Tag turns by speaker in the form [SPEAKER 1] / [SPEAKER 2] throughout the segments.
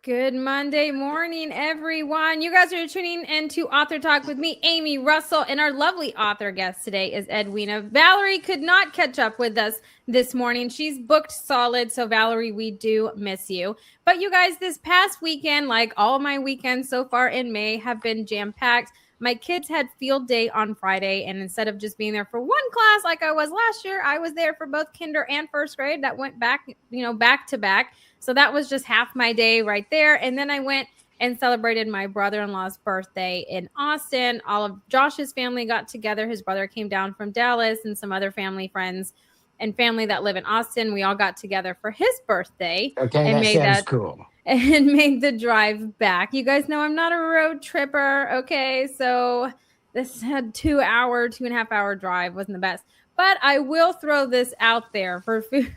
[SPEAKER 1] Good Monday morning, everyone. You guys are tuning into Author Talk with me, Amy Russell, and our lovely author guest today is Edwina. Valerie could not catch up with us this morning. She's booked solid, so Valerie, we do miss you. But you guys, this past weekend, like all my weekends so far in May, have been jam-packed. My kids had field day on Friday, and instead of just being there for one class like I was last year, I was there for both kinder and first grade. That went back, back to back. So that was just half my day right there. And then I went and celebrated my brother-in-law's birthday in Austin. All of Josh's family got together. His brother came down from Dallas and some other family friends and family that live in Austin. We all got together for his birthday.
[SPEAKER 2] Okay,
[SPEAKER 1] and
[SPEAKER 2] that
[SPEAKER 1] made
[SPEAKER 2] sounds
[SPEAKER 1] that
[SPEAKER 2] cool.
[SPEAKER 1] and made the drive back. You guys know I'm not a road tripper. Okay, so this had 2.5 hour drive. Wasn't the best. But I will throw this out there for food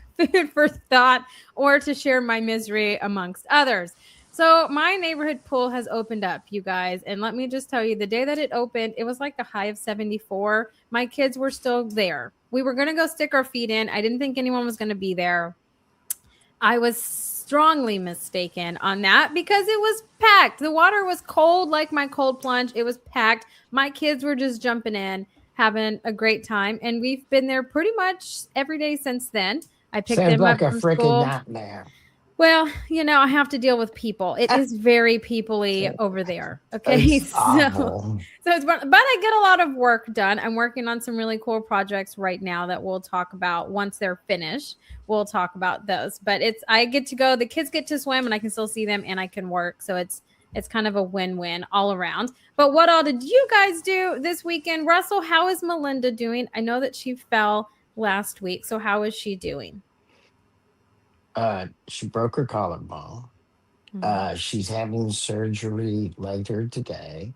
[SPEAKER 1] for thought or to share my misery amongst others. So my neighborhood pool has opened up, you guys. And let me just tell you, the day that it opened, it was like a high of 74. My kids were still there. We were going to go stick our feet in. I didn't think anyone was going to be there. I was strongly mistaken on that because it was packed. The water was cold like my cold plunge. It was packed. My kids were just jumping in, having a great time. And we've been there pretty much every day since then. I picked
[SPEAKER 2] Sounds
[SPEAKER 1] them up
[SPEAKER 2] like a
[SPEAKER 1] from
[SPEAKER 2] freaking
[SPEAKER 1] school.
[SPEAKER 2] nightmare.
[SPEAKER 1] Well, I have to deal with people. It is very people-y over there. Okay.
[SPEAKER 2] It's awful.
[SPEAKER 1] So it's but I get a lot of work done. I'm working on some really cool projects right now that we'll talk about once they're finished. We'll talk about those. But I get to go, the kids get to swim and I can still see them and I can work. So it's kind of a win-win all around. But what all did you guys do this weekend? Russell, how is Melinda doing? I know that she fell last week. So how is she doing?
[SPEAKER 2] She broke her collarbone. She's having surgery later today.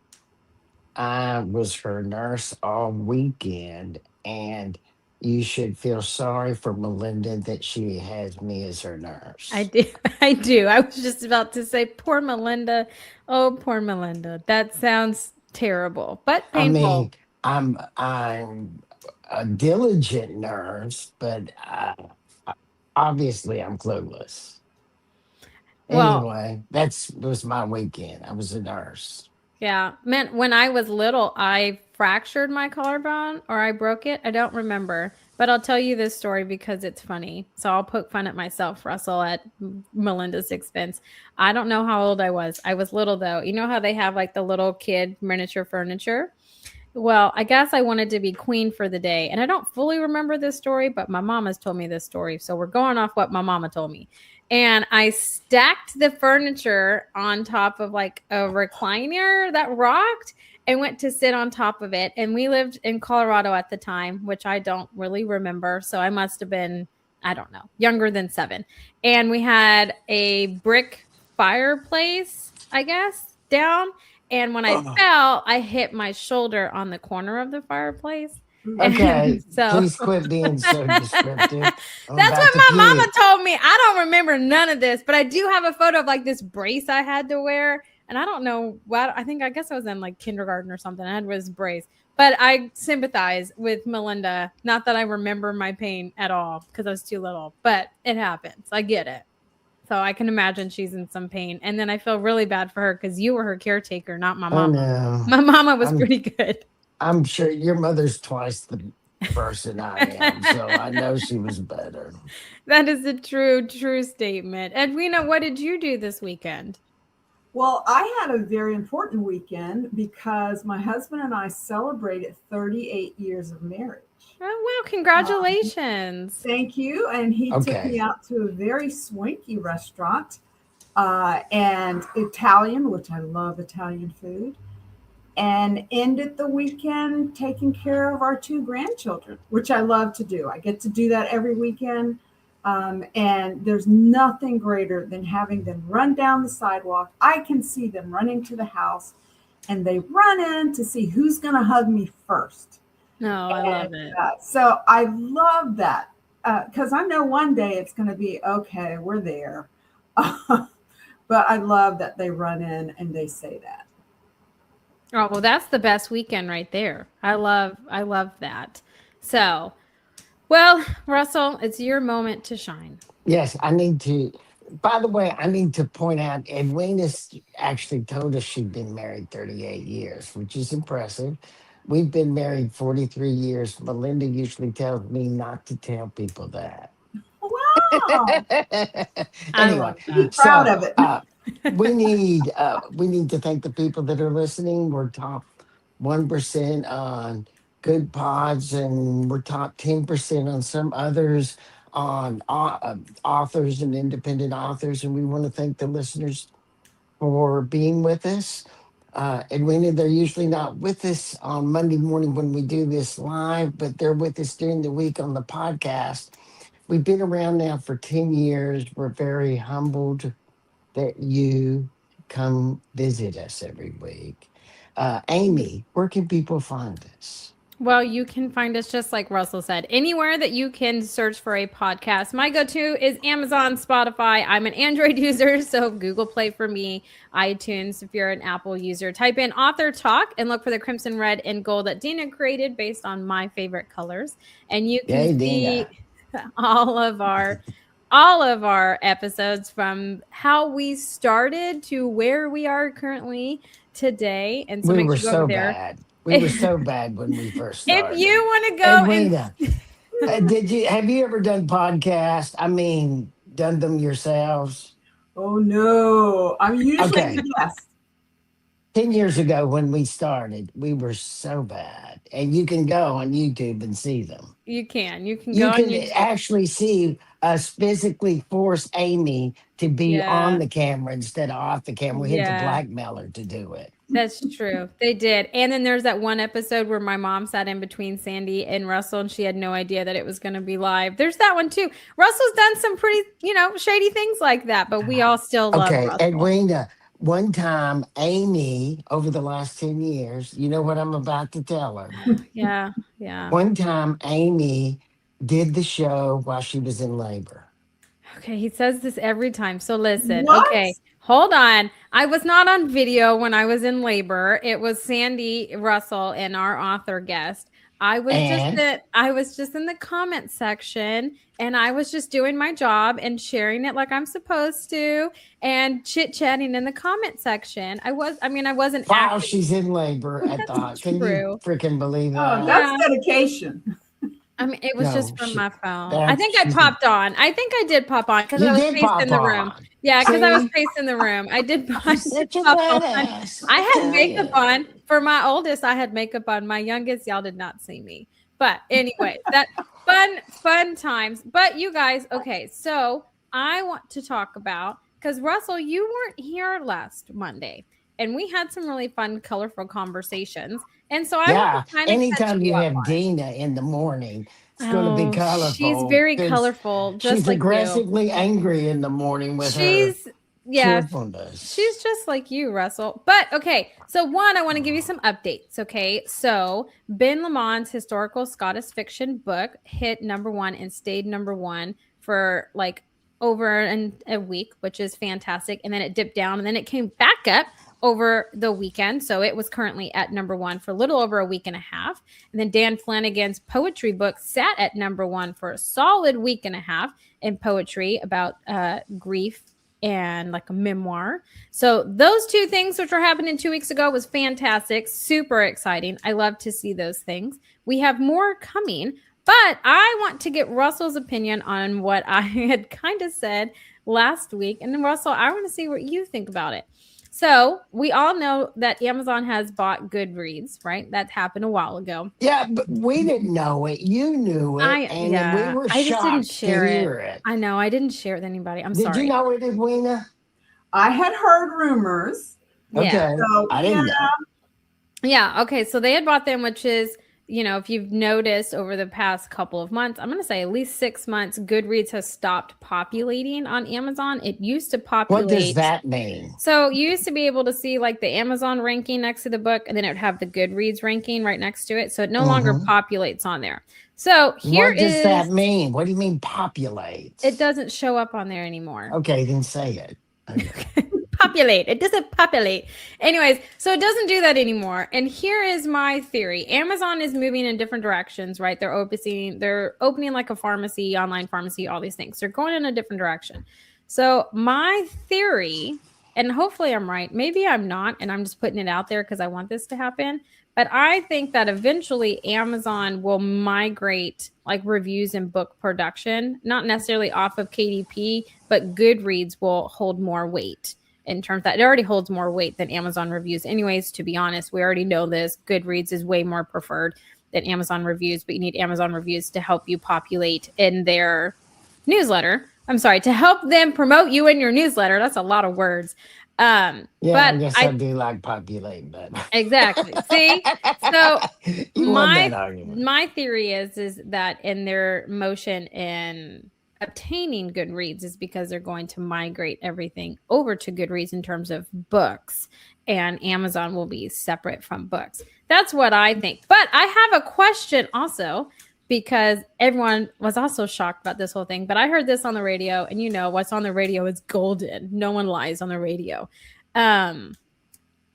[SPEAKER 2] I was her nurse all weekend, and you should feel sorry for Melinda that she has me as her
[SPEAKER 1] I
[SPEAKER 2] nurse.
[SPEAKER 1] do. I do. I was just about to say, poor Melinda. Oh, poor Melinda. That sounds terrible, but
[SPEAKER 2] I
[SPEAKER 1] painful.
[SPEAKER 2] mean, I'm a diligent nurse, but obviously I'm clueless.
[SPEAKER 1] Well,
[SPEAKER 2] Anyway, that's was my weekend. I was a nurse.
[SPEAKER 1] yeah. Man, when I was little, I fractured my collarbone or I broke it. I don't remember. But I'll tell you this story because it's funny. So I'll poke fun at myself, Russell, at Melinda's expense. I don't know how old I was. I was little, though. You know how they have like the little kid miniature furniture? Well, I guess I wanted to be queen for the day. And I don't fully remember this story, but my mama's told me this story. So we're going off what my mama told me. And I stacked the furniture on top of like a recliner that rocked and went to sit on top of it. And we lived in Colorado at the time, which I don't really remember. So I must have been, I don't know, younger than 7. And we had a brick fireplace, I guess, down. And when I
[SPEAKER 2] Oh,
[SPEAKER 1] fell, I hit my shoulder on the corner of the fireplace. And
[SPEAKER 2] okay,
[SPEAKER 1] so
[SPEAKER 2] please quit being so descriptive. I'm
[SPEAKER 1] that's
[SPEAKER 2] about
[SPEAKER 1] what
[SPEAKER 2] to
[SPEAKER 1] my mama
[SPEAKER 2] puke.
[SPEAKER 1] told me. I don't remember none of this, but I do have a photo of like this brace I had to wear. And I don't know what I guess I was in like kindergarten or something. I had this brace, but I sympathize with Melinda. Not that I remember my pain at all because I was too little, but it happens. I get it. So I can imagine she's in some pain. And then I feel really bad for her because you were her caretaker, not my
[SPEAKER 2] Oh
[SPEAKER 1] mama.
[SPEAKER 2] no,
[SPEAKER 1] My mama was
[SPEAKER 2] I'm
[SPEAKER 1] pretty good.
[SPEAKER 2] I'm sure your mother's twice the person I am, so I know she was better.
[SPEAKER 1] That is a true, true statement. Edwina, what did you do this weekend?
[SPEAKER 3] Well, I had a very important weekend because my husband and I celebrated 38 years of marriage.
[SPEAKER 1] Oh, wow.
[SPEAKER 3] Um,
[SPEAKER 1] Congratulations.
[SPEAKER 3] Thank you. And he took me
[SPEAKER 2] Okay,
[SPEAKER 3] out to a very swanky restaurant and Italian, which I love Italian food, and ended the weekend taking care of our 2 grandchildren, which I love to do. I get to do that every weekend. And there's nothing greater than having them run down the sidewalk. I can see them running to the house and they run in to see who's going to hug me first.
[SPEAKER 1] No, I
[SPEAKER 3] And
[SPEAKER 1] love it.
[SPEAKER 3] so I love that because I know one day it's going to be okay, we're there. But I love that they run in and they say that.
[SPEAKER 1] Oh, well, that's the best weekend right there. I love that. So, well, Russell, it's your moment to shine.
[SPEAKER 2] yes, I need to. By the way, I need to point out, Edwina actually told us she'd been married 38 years, which is impressive. We've been married 43 years. Melinda usually tells me not to tell people that.
[SPEAKER 3] Wow.
[SPEAKER 1] I
[SPEAKER 2] Anyway,
[SPEAKER 1] love
[SPEAKER 3] Be
[SPEAKER 1] that.
[SPEAKER 3] proud
[SPEAKER 2] so
[SPEAKER 3] of it.
[SPEAKER 2] we need to thank the people that are listening. We're top 1% on good pods, and we're top 10% on some others, on authors and independent authors. And we want to thank the listeners for being with us. Edwina, they're usually not with us on Monday morning when we do this live, but they're with us during the week on the podcast. We've been around now for 10 years. We're very humbled that you come visit us every week. Amy, where can people find us?
[SPEAKER 1] Well, you can find us just like Russell said, anywhere that you can search for a podcast. My go to is Amazon, Spotify. I'm an Android user, so Google Play for me, iTunes if you're an Apple user. Type in Author Talk and look for the crimson, red, and gold that Dina created based on my favorite colors. And you can
[SPEAKER 2] Yay,
[SPEAKER 1] see
[SPEAKER 2] Dina.
[SPEAKER 1] all of our episodes from how we started to where we are currently today. And so
[SPEAKER 2] We
[SPEAKER 1] make
[SPEAKER 2] were
[SPEAKER 1] sure you go over
[SPEAKER 2] so
[SPEAKER 1] there.
[SPEAKER 2] bad. We were so bad when we first
[SPEAKER 1] If you
[SPEAKER 2] started.
[SPEAKER 1] want to go
[SPEAKER 2] Edwina,
[SPEAKER 1] and
[SPEAKER 2] have you ever done podcasts? I mean, done them yourselves?
[SPEAKER 3] Oh no, I'm usually
[SPEAKER 2] Okay.
[SPEAKER 3] the guest.
[SPEAKER 2] 10 years ago when we started, we were so bad. And you can go on YouTube and see them.
[SPEAKER 1] you can go
[SPEAKER 2] You
[SPEAKER 1] on
[SPEAKER 2] can
[SPEAKER 1] YouTube.
[SPEAKER 2] actually see us physically force Amy to be on
[SPEAKER 1] Yeah,
[SPEAKER 2] the camera instead of off the camera. We had to
[SPEAKER 1] yeah,
[SPEAKER 2] blackmail her to do it.
[SPEAKER 1] that's true. They did. And then there's that one episode where my mom sat in between Sandy and Russell and she had no idea that it was going to be live. There's that one too. Russell's done some pretty, shady things like that, but we all still love
[SPEAKER 2] Okay,
[SPEAKER 1] Russell.
[SPEAKER 2] Edwina, one time, Amy, over the last 10 years, you know what I'm about to tell her?
[SPEAKER 1] Yeah, yeah.
[SPEAKER 2] One time, Amy did the show while she was in labor.
[SPEAKER 1] Okay, he says this every time. So listen.
[SPEAKER 3] What?
[SPEAKER 1] Okay, hold on. I was not on video when I was in labor. It was Sandy Russell and our author guest.
[SPEAKER 2] And
[SPEAKER 1] I was just in the comment section and I was just doing my job and sharing it like I'm supposed to and chit-chatting in the comment section. I wasn't
[SPEAKER 2] while
[SPEAKER 1] acting.
[SPEAKER 2] she's in labor at the,
[SPEAKER 1] That's
[SPEAKER 2] can you
[SPEAKER 1] true.
[SPEAKER 2] freaking believe
[SPEAKER 3] Oh,
[SPEAKER 2] that?
[SPEAKER 3] that's
[SPEAKER 1] Yeah.
[SPEAKER 3] dedication.
[SPEAKER 1] I mean, it was
[SPEAKER 2] No,
[SPEAKER 1] just from my phone. I
[SPEAKER 2] that's,
[SPEAKER 1] think I
[SPEAKER 2] she's,
[SPEAKER 1] popped on. I think I did pop on because I
[SPEAKER 2] you
[SPEAKER 1] was
[SPEAKER 2] did
[SPEAKER 1] pacing
[SPEAKER 2] pop
[SPEAKER 1] the room.
[SPEAKER 2] on.
[SPEAKER 1] Yeah, because I was
[SPEAKER 2] See,
[SPEAKER 1] pacing the room. I
[SPEAKER 2] you're
[SPEAKER 1] did
[SPEAKER 2] such a
[SPEAKER 1] pop on.
[SPEAKER 2] badass.
[SPEAKER 1] I
[SPEAKER 2] I
[SPEAKER 1] had
[SPEAKER 2] tell
[SPEAKER 1] makeup
[SPEAKER 2] you.
[SPEAKER 1] on. For my oldest, I had makeup on. My youngest, y'all did not see me. But anyway, that fun times. But you guys, okay, so I want to talk about because Russell, you weren't here last Monday. And we had some really fun, colorful conversations. And so I want
[SPEAKER 2] Yeah,
[SPEAKER 1] to kind of catch
[SPEAKER 2] anytime
[SPEAKER 1] you
[SPEAKER 2] you
[SPEAKER 1] up
[SPEAKER 2] have
[SPEAKER 1] on it.
[SPEAKER 2] Dina in the morning, it's going to be
[SPEAKER 1] Oh, she's
[SPEAKER 2] colorful
[SPEAKER 1] very
[SPEAKER 2] because
[SPEAKER 1] colorful, just
[SPEAKER 2] she's
[SPEAKER 1] like you.
[SPEAKER 2] aggressively angry in the morning with her
[SPEAKER 1] She's, yeah, she's
[SPEAKER 2] cheerfulness.
[SPEAKER 1] just like you, Russell. But okay, so one, I want to give you some updates. Okay, so Ben Lamont's historical Scottish fiction book hit #1 and stayed #1 for like over a week, which is fantastic. And then it dipped down and then it came back up over the weekend. So it was currently at #1 for a little over a week and a half. And then Dan Flanagan's poetry book sat at #1 for a solid week and a half in poetry about grief and like a memoir. So those two things which were happening 2 weeks ago was fantastic, super exciting. I love to see those things. We have more coming, but I want to get Russell's opinion on what I had kind of said last week. And then Russell, I want to see what you think about it. So we all know that Amazon has bought Goodreads, right? That happened a while ago.
[SPEAKER 2] Yeah, but we didn't know it. You knew it, and then we were
[SPEAKER 1] I just didn't
[SPEAKER 2] shocked to
[SPEAKER 1] share it.
[SPEAKER 2] hear it.
[SPEAKER 1] I know I didn't share it with anybody. I'm
[SPEAKER 2] Did you
[SPEAKER 1] sorry.
[SPEAKER 2] know it, Edwina?
[SPEAKER 3] I had heard rumors.
[SPEAKER 1] Yeah.
[SPEAKER 2] Okay,
[SPEAKER 3] So,
[SPEAKER 2] I didn't know.
[SPEAKER 1] Yeah. Okay. So they had bought them, which is, if you've noticed over the past couple of months, I'm going to say at least 6 months, Goodreads has stopped populating on Amazon. It used to populate.
[SPEAKER 2] What does that mean?
[SPEAKER 1] So you used to be able to see like the Amazon ranking next to the book, and then it would have the Goodreads ranking right next to it. So it no longer populates on there. So
[SPEAKER 2] What does that mean? What do you mean populate?
[SPEAKER 1] It doesn't show up on there anymore.
[SPEAKER 2] Okay, then say it. Okay.
[SPEAKER 1] Populate. It doesn't populate. Anyways, so it doesn't do that anymore. And here is my theory. Amazon is moving in different directions, right? They're opening like a pharmacy, online pharmacy, all these things. They're going in a different direction. So my theory, and hopefully I'm right, maybe I'm not, and I'm just putting it out there because I want this to happen. But I think that eventually Amazon will migrate like reviews and book production, not necessarily off of KDP, but Goodreads will hold more weight in terms that it already holds more weight than Amazon reviews. Anyways, to be honest, we already know this. Goodreads is way more preferred than Amazon reviews, but you need Amazon reviews to help you populate in their newsletter. I'm sorry, to help them promote you in your newsletter. That's a lot of words.
[SPEAKER 2] Yeah, I
[SPEAKER 1] But
[SPEAKER 2] guess I
[SPEAKER 1] I
[SPEAKER 2] do like populate, but
[SPEAKER 1] exactly. See? So
[SPEAKER 2] you won that
[SPEAKER 1] my
[SPEAKER 2] argument.
[SPEAKER 1] my theory is that in their motion in obtaining Goodreads is because they're going to migrate everything over to Goodreads in terms of books, and Amazon will be separate from books. That's what I think. But I have a question also because everyone was also shocked about this whole thing. But I heard this on the radio, and what's on the radio is golden. No one lies on the radio. Um,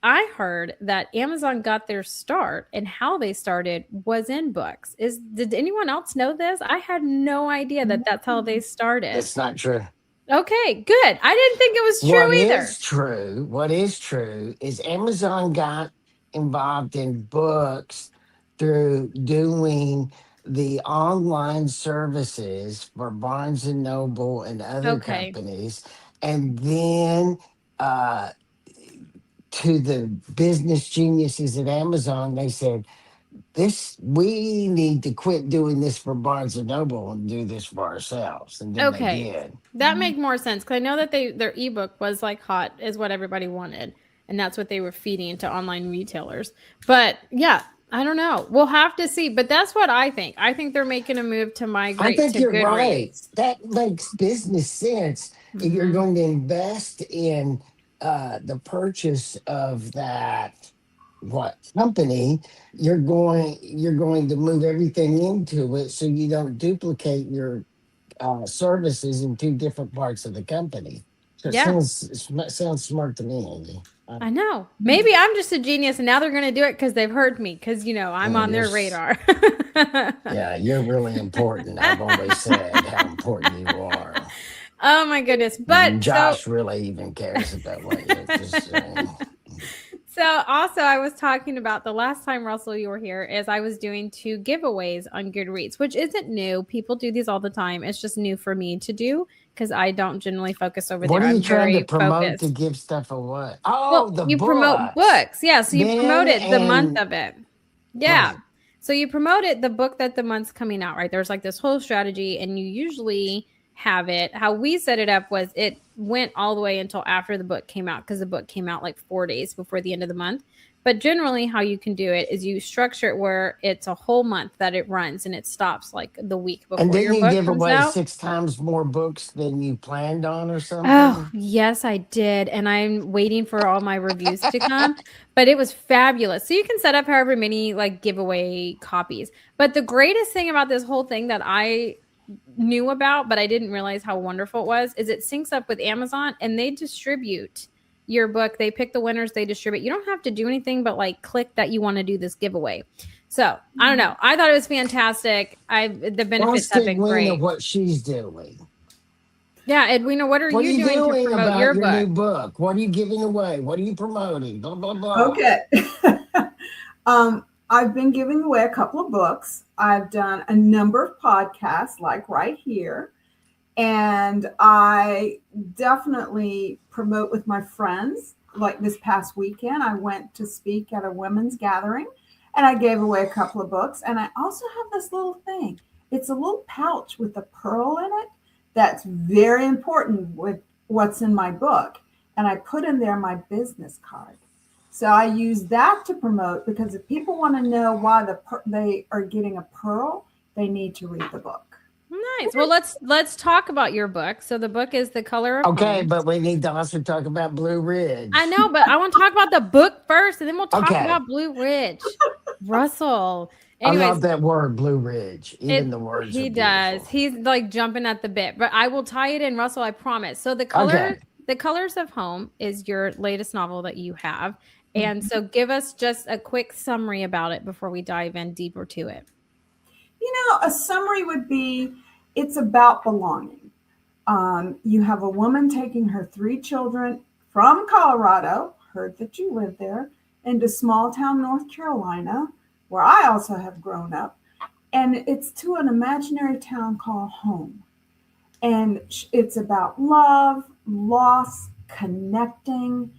[SPEAKER 1] I heard that Amazon got their start and how they started was in books. Did anyone else know this? I had no idea that that's how they started.
[SPEAKER 2] That's not true.
[SPEAKER 1] Okay, good. I didn't think it was true either.
[SPEAKER 2] What is true is Amazon got involved in books through doing the online services for Barnes and Noble and other
[SPEAKER 1] Okay.
[SPEAKER 2] companies. And then uh, to the business geniuses at Amazon, they said, we need to quit doing this for Barnes and Noble and do this for ourselves. And then they
[SPEAKER 1] Okay.
[SPEAKER 2] did.
[SPEAKER 1] That make more sense because I know that their ebook was like hot is what everybody wanted, and that's what they were feeding to online retailers. But yeah, I don't know. We'll have to see. But that's what I think. I think they're making a move to
[SPEAKER 2] I
[SPEAKER 1] migrate
[SPEAKER 2] think
[SPEAKER 1] to
[SPEAKER 2] you're right.
[SPEAKER 1] Goodreads.
[SPEAKER 2] That makes business sense. If you're
[SPEAKER 1] Hmm.
[SPEAKER 2] going to invest in the purchase of that company, you're going to move everything into it so you don't duplicate your services in two different parts of the company. So
[SPEAKER 1] Yeah.
[SPEAKER 2] it sounds smart to me, Andy.
[SPEAKER 1] I know. Maybe I'm just a genius and now they're going to do it because they've heard me because, I'm
[SPEAKER 2] Yeah,
[SPEAKER 1] on their radar.
[SPEAKER 2] yeah, you're really important. I've always said how important you are.
[SPEAKER 1] Oh my goodness.
[SPEAKER 2] And
[SPEAKER 1] But so,
[SPEAKER 2] Josh really even cares about what you're just saying.
[SPEAKER 1] so also I was talking about the last time Russell you were here is I was doing 2 giveaways on Goodreads, which isn't new. People do these all the time. It's just new for me to do because I don't generally focus over
[SPEAKER 2] What
[SPEAKER 1] there.
[SPEAKER 2] are you
[SPEAKER 1] I'm
[SPEAKER 2] trying to
[SPEAKER 1] very
[SPEAKER 2] promote to
[SPEAKER 1] focused.
[SPEAKER 2] give stuff away?
[SPEAKER 1] Well,
[SPEAKER 2] Oh, the
[SPEAKER 1] you promote
[SPEAKER 2] books.
[SPEAKER 1] books. Yeah, so you
[SPEAKER 2] Ben
[SPEAKER 1] promoted the month
[SPEAKER 2] and
[SPEAKER 1] of it. Yeah.
[SPEAKER 2] right.
[SPEAKER 1] So you promoted the book that the month's coming out, right? There's like this whole strategy, and you usually have it. How we set it up was it went all the way until after the book came out because the book came out like 4 days before the end of the month. But generally, how you can do it is you structure it where it's a whole month that it runs and it stops like the week
[SPEAKER 2] And
[SPEAKER 1] before
[SPEAKER 2] didn't
[SPEAKER 1] your
[SPEAKER 2] you
[SPEAKER 1] book
[SPEAKER 2] give
[SPEAKER 1] comes
[SPEAKER 2] away
[SPEAKER 1] out.
[SPEAKER 2] 6 times more books than you planned on or
[SPEAKER 1] Oh,
[SPEAKER 2] something?
[SPEAKER 1] yes, I did. And I'm waiting for all my reviews to come, but it was fabulous. So you can set up however many like giveaway copies. But the greatest thing about this whole thing that I knew about, but I didn't realize how wonderful it was, is it syncs up with Amazon and they distribute your book. They pick the winners, they distribute. You don't have to do anything but like click that you want to do this giveaway. So I don't know. I thought it was fantastic. The benefits
[SPEAKER 2] Ask
[SPEAKER 1] have been
[SPEAKER 2] Edwina
[SPEAKER 1] great.
[SPEAKER 2] what she's doing.
[SPEAKER 1] Yeah, Edwina, what are
[SPEAKER 2] What are
[SPEAKER 1] you
[SPEAKER 2] you
[SPEAKER 1] doing to
[SPEAKER 2] doing
[SPEAKER 1] promote
[SPEAKER 2] about
[SPEAKER 1] your
[SPEAKER 2] your
[SPEAKER 1] book?
[SPEAKER 2] new book? What are you giving away? What are you promoting? Blah, blah, blah.
[SPEAKER 3] Okay. I've been giving away a couple of books. I've done a number of podcasts, like right here. And I definitely promote with my friends. Like this past weekend, I went to speak at a women's gathering and I gave away a couple of books. And I also have this little thing. It's a little pouch with a pearl in it that's very important with what's in my book. And I put in there my business card. So I use that to promote because if people want to know why they are getting a pearl, they need to read the book.
[SPEAKER 1] Nice. Well, let's talk about your book. So the book is The Color of
[SPEAKER 2] Okay,
[SPEAKER 1] Home.
[SPEAKER 2] but we need to also talk about Blue
[SPEAKER 1] I
[SPEAKER 2] Ridge.
[SPEAKER 1] know, but I want to talk about the book first, and then we'll talk
[SPEAKER 2] Okay.
[SPEAKER 1] about Blue Ridge. Russell.
[SPEAKER 2] I love
[SPEAKER 1] Anyways,
[SPEAKER 2] that word, Blue Ridge. Even the words are
[SPEAKER 1] he does.
[SPEAKER 2] beautiful.
[SPEAKER 1] He's like jumping at the bit, but I will tie it in, Russell. I promise. So
[SPEAKER 2] Okay.
[SPEAKER 1] The Colors of Home is your latest novel that you have, and so give us just a quick summary about it before we dive in deeper to it.
[SPEAKER 3] A summary would be it's about belonging. You have a woman taking her 3 children from Colorado, heard that you live there, into small town North Carolina, where I also have grown up. And it's to an imaginary town called home. And it's about love, loss, connecting,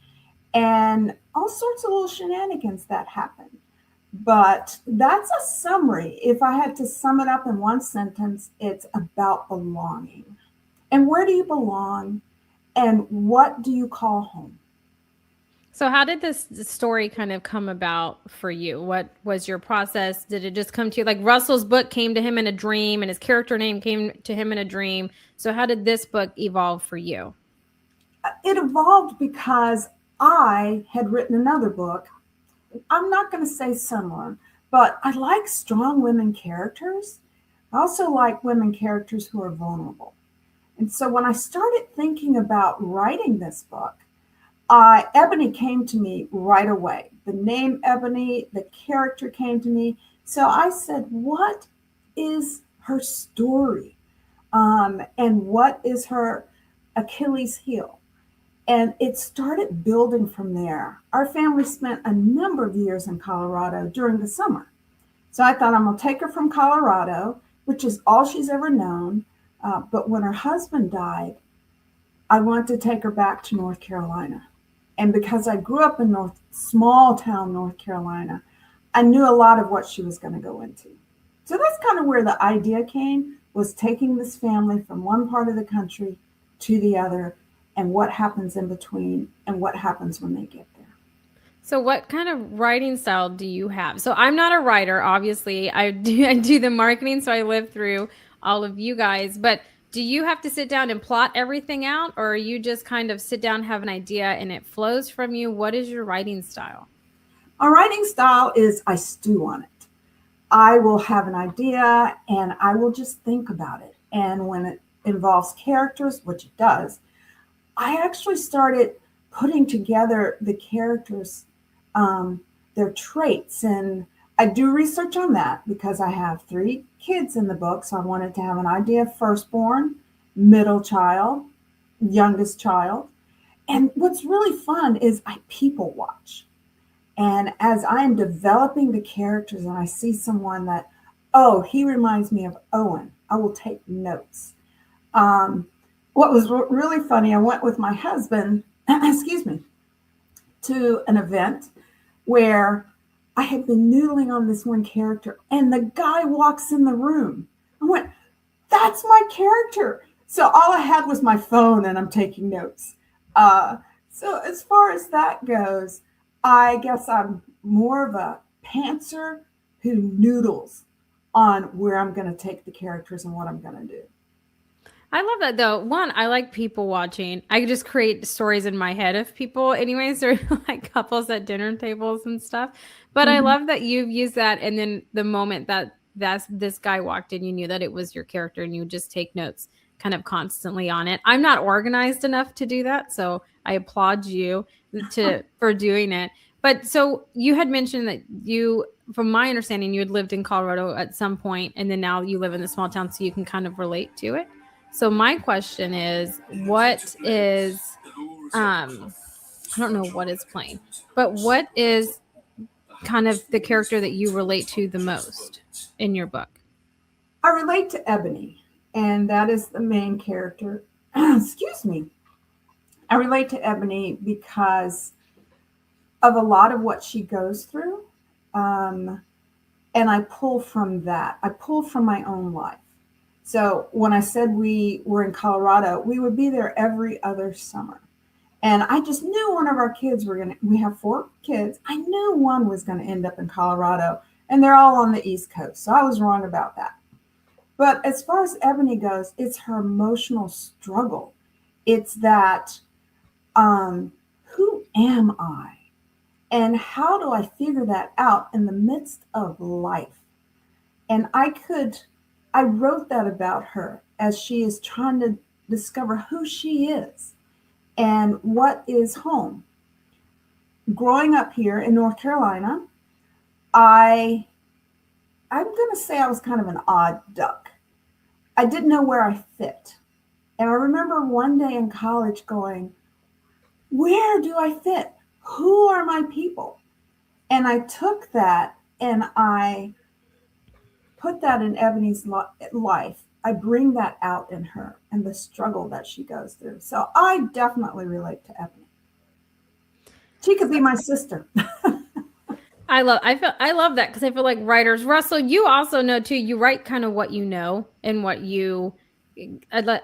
[SPEAKER 3] and all sorts of little shenanigans that happen. But that's a summary. If I had to sum it up in one sentence, it's about belonging. And where do you belong? And what do you call home?
[SPEAKER 1] So how did this story kind of come about for you? What was your process? Did it just come to you? Like Russell's book came to him in a dream and his character name came to him in a dream. So how did this book evolve for you?
[SPEAKER 3] It evolved because I had written another book. I'm not going to say similar, but I like strong women characters. I also like women characters who are vulnerable. And so when I started thinking about writing this book, Ebony came to me right away. The name Ebony, the character came to me. So I said, what is her story? And what is her Achilles heel? And it started building from there. Our family spent a number of years in Colorado during the summer. So I thought, I'm going to take her from Colorado, which is all she's ever known. But when her husband died, I wanted to take her back to North Carolina. And because I grew up in small town North Carolina, I knew a lot of what she was going to go into. So that's kind of where the idea came, was taking this family from one part of the country to the other, and what happens in between, and what happens when they get there.
[SPEAKER 1] So what kind of writing style do you have? So I'm not a writer, obviously. I do the marketing, so I live through all of you guys. But do you have to sit down and plot everything out, or you just kind of sit down, have an idea, and it flows from you? What is your writing style?
[SPEAKER 3] Our writing style is I stew on it. I will have an idea and I will just think about it. And when it involves characters, which it does, I actually started putting together the characters, their traits. And I do research on that because I have 3 kids in the book. So I wanted to have an idea of firstborn, middle child, youngest child. And what's really fun is I people watch. And as I am developing the characters and I see someone that, oh, he reminds me of Owen, I will take notes. What was really funny, I went with my husband, excuse me, to an event where I had been noodling on this one character and the guy walks in the room. I went, that's my character. So all I had was my phone and I'm taking notes. So as far as that goes, I guess I'm more of a pantser who noodles on where I'm going to take the characters and what I'm going to do.
[SPEAKER 1] I love that though. One, I like people watching. I just create stories in my head of people anyways, or like couples at dinner tables and stuff. But I
[SPEAKER 3] Mm-hmm.
[SPEAKER 1] love that you've used that, and then the moment that this guy walked in, you knew that it was your character and you would just take notes kind of constantly on it. I'm not organized enough to do that, so I applaud you for doing it. But so you had mentioned that you, from my understanding, you had lived in Colorado at some point, and then now you live in the small town, so you can kind of relate to it. So my question is, what is I don't know what is playing, but what is kind of the character that you relate to the most in your book?
[SPEAKER 3] I relate to Ebony, and that is the main character. Excuse me. I relate to Ebony because of a lot of what she goes through. And I pull from that. I pull from my own life. So when I said we were in Colorado, we would be there every other summer. And I just knew one of our kids we have 4 kids. I knew one was going to end up in Colorado, and they're all on the East Coast. So I was wrong about that. But as far as Ebony goes, it's her emotional struggle. It's that, who am I? And how do I figure that out in the midst of life? And I wrote that about her as she is trying to discover who she is and what is home. Growing up here in North Carolina, I'm going to say I was kind of an odd duck. I didn't know where I fit. And I remember one day in college going, where do I fit? Who are my people? And I took that and I put that in Ebony's life. I bring that out in her and the struggle that she goes through. So I definitely relate to Ebony. She could be my sister.
[SPEAKER 1] I love that because I feel like writers, Russell, you also know too, you write kind of what you know and what you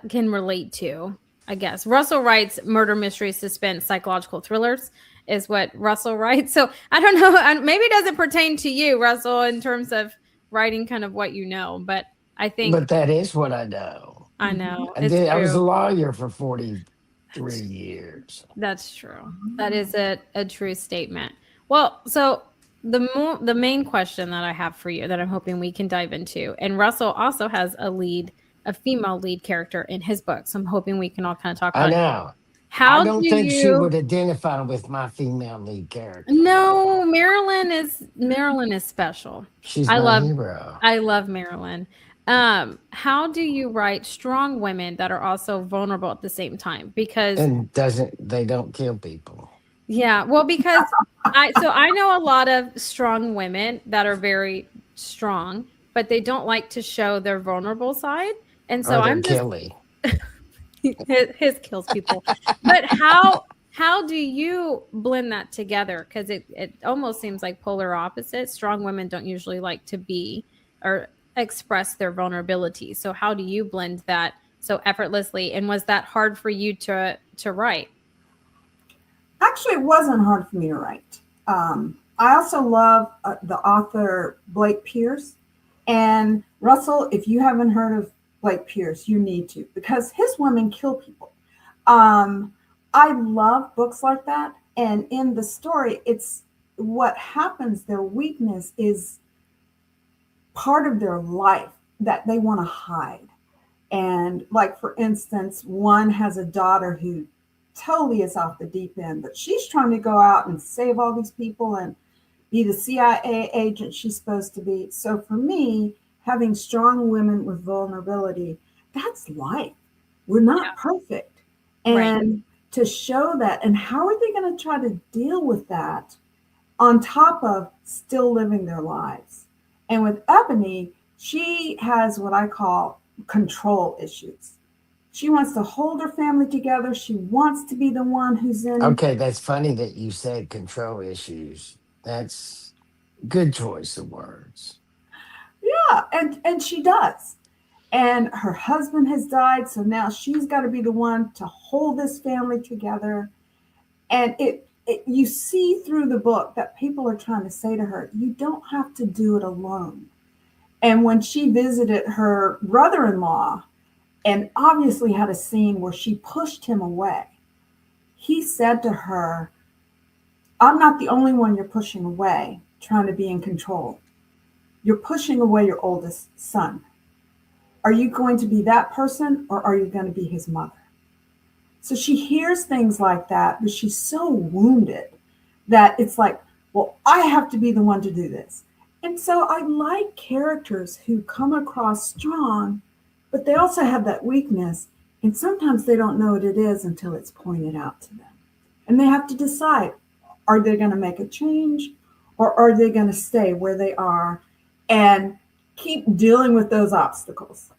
[SPEAKER 1] can relate to, I guess. Russell writes murder mystery, suspense, psychological thrillers is what Russell writes. So I don't know, maybe it doesn't pertain to you, Russell, in terms of writing kind of what you know, but I think
[SPEAKER 2] But that is what I know.
[SPEAKER 1] I know it's
[SPEAKER 2] I was a
[SPEAKER 1] true.
[SPEAKER 2] lawyer for 43 years.
[SPEAKER 1] That's true. That is a true statement. Well, so the main question that I have for you that I'm hoping we can dive into, and Russell also has a female lead character in his book. So I'm hoping we can all kind of talk
[SPEAKER 2] I
[SPEAKER 1] about it.
[SPEAKER 2] know. I
[SPEAKER 1] How do
[SPEAKER 2] don't think she
[SPEAKER 1] you
[SPEAKER 2] would identify with my female lead character.
[SPEAKER 1] No, Marilyn is special.
[SPEAKER 2] She's
[SPEAKER 1] I
[SPEAKER 2] my
[SPEAKER 1] love
[SPEAKER 2] hero.
[SPEAKER 1] I love Marilyn. How do you write strong women that are also vulnerable at the same time? Because
[SPEAKER 2] And they don't kill people.
[SPEAKER 1] yeah, well, because I know a lot of strong women that are very strong, but they don't like to show their vulnerable side. And so
[SPEAKER 2] Or they're
[SPEAKER 1] I'm just
[SPEAKER 2] killy.
[SPEAKER 1] his kills people. But how do you blend that together? Because it almost seems like polar opposites. Strong women don't usually like to be or express their vulnerability. So how do you blend that so effortlessly? And was that hard for you to write?
[SPEAKER 3] Actually, it wasn't hard for me to write. I also love the author Blake Pierce. And Russell, if you haven't heard of Blake Pierce, you need to, because his women kill people. I love books like that. And in the story, it's what happens, their weakness is part of their life that they want to hide. And, like, for instance, one has a daughter who totally is off the deep end, but she's trying to go out and save all these people and be the CIA agent she's supposed to be. So for me, having strong women with vulnerability, that's life. We're not perfect.
[SPEAKER 1] Right.
[SPEAKER 3] And to show that, and how are they going to try to deal with that on top of still living their lives? And with Ebony, she has what I call control issues. She wants to hold her family together. She wants to be the one who's in.
[SPEAKER 2] Okay, that's funny that you said control issues. That's good choice of words.
[SPEAKER 3] Yeah, and she does. And her husband has died, so now she's got to be the one to hold this family together. And you see through the book that people are trying to say to her, you don't have to do it alone. And when she visited her brother-in-law and obviously had a scene where she pushed him away, he said to her, I'm not the only one you're pushing away, trying to be in control. You're pushing away your oldest son. Are you going to be that person, or are you going to be his mother? So she hears things like that, but she's so wounded that it's like, well, I have to be the one to do this. And so I like characters who come across strong, but they also have that weakness. And sometimes they don't know what it is until it's pointed out to them. And they have to decide, are they going to make a change, or are they going to stay where they are and keep dealing with those obstacles?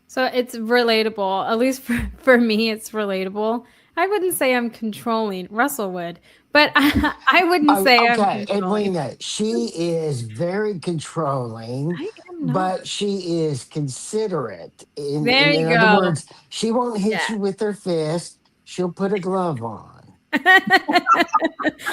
[SPEAKER 1] So it's relatable, at least for me, it's relatable. I wouldn't say I'm controlling. Russell would, but I wouldn't say I'm
[SPEAKER 2] Okay,
[SPEAKER 1] controlling.
[SPEAKER 2] Edwina, she is very controlling,
[SPEAKER 1] I am not.
[SPEAKER 2] but she is considerate.
[SPEAKER 1] There
[SPEAKER 2] In
[SPEAKER 1] you
[SPEAKER 2] other
[SPEAKER 1] go.
[SPEAKER 2] words, she won't hit
[SPEAKER 1] Yeah.
[SPEAKER 2] you with her fist. She'll put a glove on.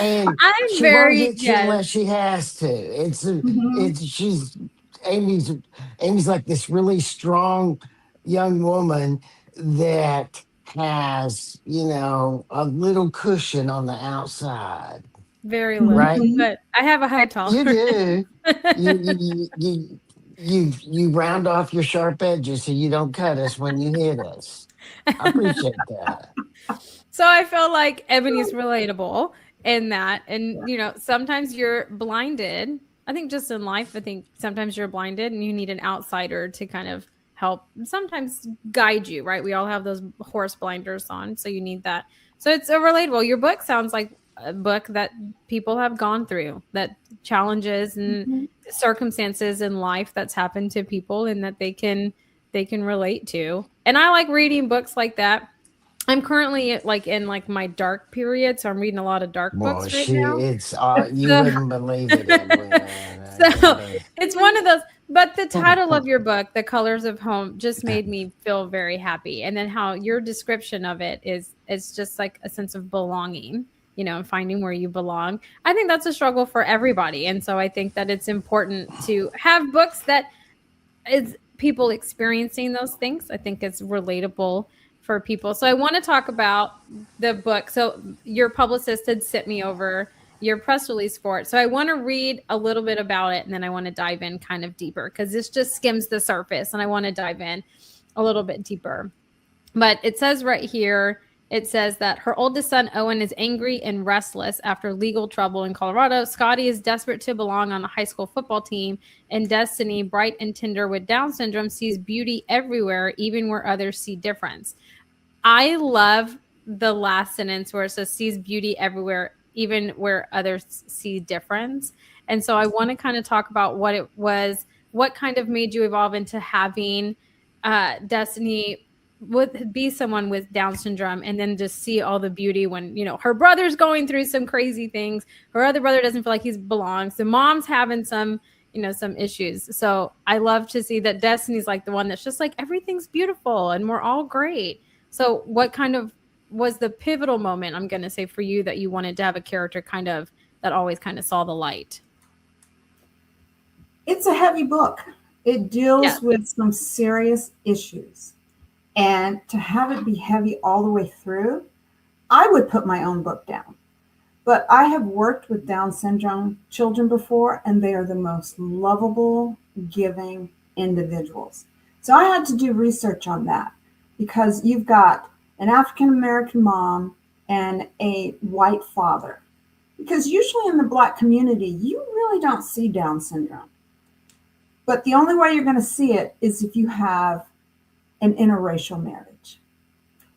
[SPEAKER 2] And
[SPEAKER 1] I'm
[SPEAKER 2] she won't
[SPEAKER 1] very,
[SPEAKER 2] hit you
[SPEAKER 1] yes,
[SPEAKER 2] unless she has to.
[SPEAKER 3] Mm-hmm.
[SPEAKER 2] She's Amy's Amy's like this really strong young woman that has, a little cushion on the outside,
[SPEAKER 1] very
[SPEAKER 2] right?
[SPEAKER 1] little,
[SPEAKER 3] Mm-hmm.
[SPEAKER 1] but I have a high
[SPEAKER 2] You
[SPEAKER 1] tolerance.
[SPEAKER 2] do. You round off your sharp edges so you don't cut us when you hit us. I appreciate that.
[SPEAKER 1] So I feel like Ebony's relatable in that. And, sometimes you're blinded. I think just in life, I think sometimes you're blinded and you need an outsider to kind of help sometimes guide you, right? We all have those horse blinders on, so you need that. So it's a relatable. Your book sounds like a book that people have gone through, that challenges and
[SPEAKER 3] Mhm.
[SPEAKER 1] circumstances in life that's happened to people and that they can relate to. And I like reading books like that. I'm currently like in like my dark period, so I'm reading a lot of dark
[SPEAKER 2] Well,
[SPEAKER 1] books right now.
[SPEAKER 2] it's you
[SPEAKER 1] So
[SPEAKER 2] wouldn't believe it, Edwina.
[SPEAKER 1] so
[SPEAKER 2] That is.
[SPEAKER 1] it's one of those, but the title of your book, The Colors of Home, just made me feel very happy. And then how your description of it is just like a sense of belonging, and finding where you belong. I think that's a struggle for everybody. And so I think that it's important to have books that is people experiencing those things. I think it's relatable for people. So I want to talk about the book. So your publicist had sent me over your press release for it. So I want to read a little bit about it, and then I want to dive in kind of deeper because this just skims the surface, and I want to dive in a little bit deeper. But it says right here, it says that her oldest son, Owen, is angry and restless after legal trouble in Colorado. Scotty is desperate to belong on a high school football team. And Destiny, bright and tender with Down syndrome, sees beauty everywhere, even where others see difference. I love the last sentence where it says sees beauty everywhere, even where others see difference. And so I want to kind of talk about what it was, what kind of made you evolve into having Destiny would be someone with Down syndrome, and then just see all the beauty when her brother's going through some crazy things, her other brother doesn't feel like he belongs, the mom's having some issues. So I love to see that Destiny's like the one that's just like everything's beautiful and we're all great. So what kind of was the pivotal moment, I'm going to say, for you that you wanted to have a character kind of that always kind of saw the light?
[SPEAKER 3] It's a heavy book. It deals with some serious issues. And to have it be heavy all the way through, I would put my own book down. But I have worked with Down syndrome children before, and they are the most lovable, giving individuals. So I had to do research on that because you've got an African American mom and a white father. Because usually in the Black community, you really don't see Down syndrome. But the only way you're going to see it is if you have an interracial marriage.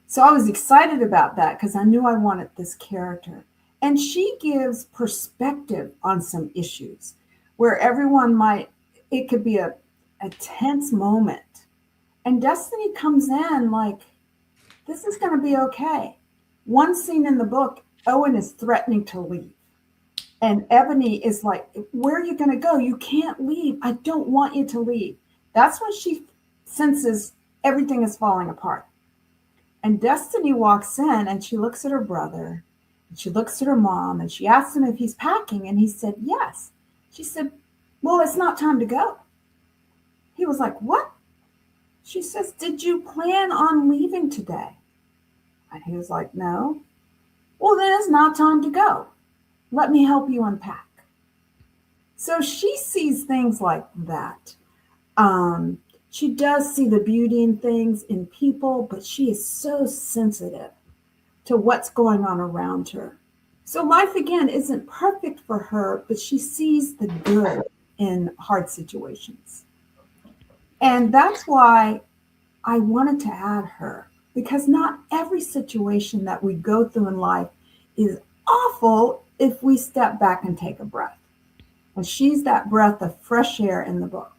[SPEAKER 3] So I was excited about that because I knew I wanted this character. And she gives perspective on some issues where it could be a tense moment. And Destiny comes in like, this is going to be okay. One scene in the book, Owen is threatening to leave. And Ebony is like, where are you going to go? You can't leave. I don't want you to leave. That's when she senses everything is falling apart. And Destiny walks in and she looks at her brother and she looks at her mom and she asks him if he's packing. And he said, yes. She said, well, it's not time to go. He was like, what? She says, did you plan on leaving today? And he was like, no. Well, then it's not time to go. Let me help you unpack. So she sees things like that. She does see the beauty in things, in people, but she is so sensitive to what's going on around her. So life, again, isn't perfect for her, but she sees the good in hard situations. And that's why I wanted to add her, because not every situation that we go through in life is awful if we step back and take a breath. And she's that breath of fresh air in the book.